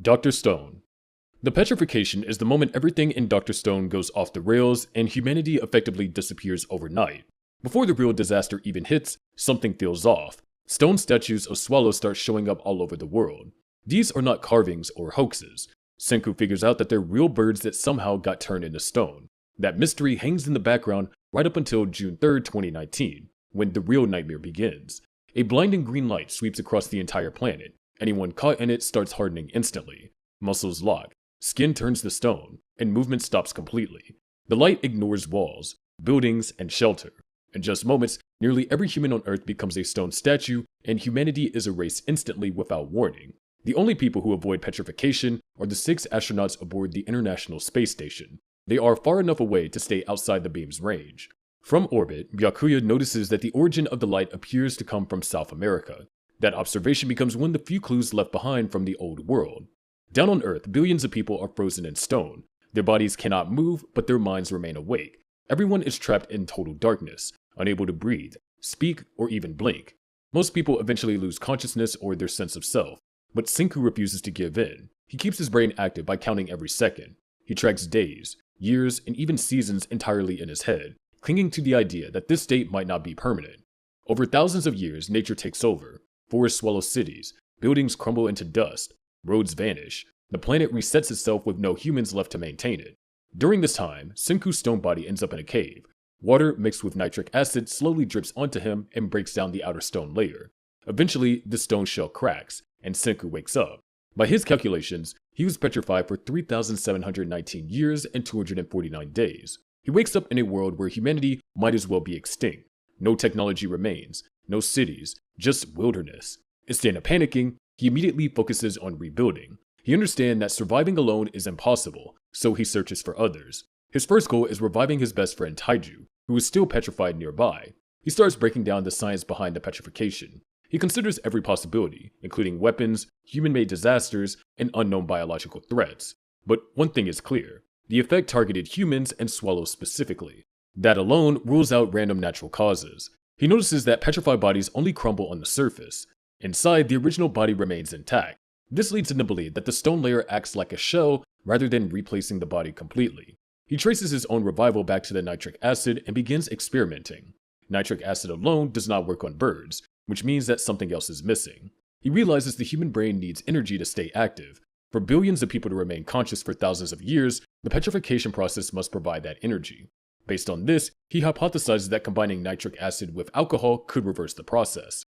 Dr. Stone. The petrification is the moment everything in Dr. Stone goes off the rails and humanity effectively disappears overnight. Before the real disaster even hits, something feels off. Stone statues of swallows start showing up all over the world. These are not carvings or hoaxes. Senku figures out that they're real birds that somehow got turned into stone. That mystery hangs in the background right up until June 3rd, 2019, when the real nightmare begins. A blinding green light sweeps across the entire planet. Anyone caught in it starts hardening instantly. Muscles lock, skin turns to stone, and movement stops completely. The light ignores walls, buildings, and shelter. In just moments, nearly every human on Earth becomes a stone statue, and humanity is erased instantly without warning. The only people who avoid petrification are the 6 astronauts aboard the International Space Station. They are far enough away to stay outside the beam's range. From orbit, Byakuya notices that the origin of the light appears to come from South America. That observation becomes one of the few clues left behind from the old world. Down on Earth, billions of people are frozen in stone. Their bodies cannot move, but their minds remain awake. Everyone is trapped in total darkness, unable to breathe, speak, or even blink. Most people eventually lose consciousness or their sense of self, but Senku refuses to give in. He keeps his brain active by counting every second. He tracks days, years, and even seasons entirely in his head, clinging to the idea that this state might not be permanent. Over thousands of years, nature takes over. Forests swallow cities, buildings crumble into dust, roads vanish. The planet resets itself with no humans left to maintain it. During this time, Senku's stone body ends up in a cave. Water mixed with nitric acid slowly drips onto him and breaks down the outer stone layer. Eventually, the stone shell cracks, and Senku wakes up. By his calculations, he was petrified for 3,719 years and 249 days. He wakes up in a world where humanity might as well be extinct. No technology remains, no cities, just wilderness. Instead of panicking, he immediately focuses on rebuilding. He understands that surviving alone is impossible, so he searches for others. His first goal is reviving his best friend Taiju, who is still petrified nearby. He starts breaking down the science behind the petrification. He considers every possibility, including weapons, human-made disasters, and unknown biological threats. But one thing is clear. The effect targeted humans and swallows specifically. That alone rules out random natural causes. He notices that petrified bodies only crumble on the surface. Inside, the original body remains intact. This leads him to believe that the stone layer acts like a shell rather than replacing the body completely. He traces his own revival back to the nitric acid and begins experimenting. Nitric acid alone does not work on birds, which means that something else is missing. He realizes the human brain needs energy to stay active. For billions of people to remain conscious for thousands of years, the petrification process must provide that energy. Based on this, he hypothesizes that combining nitric acid with alcohol could reverse the process.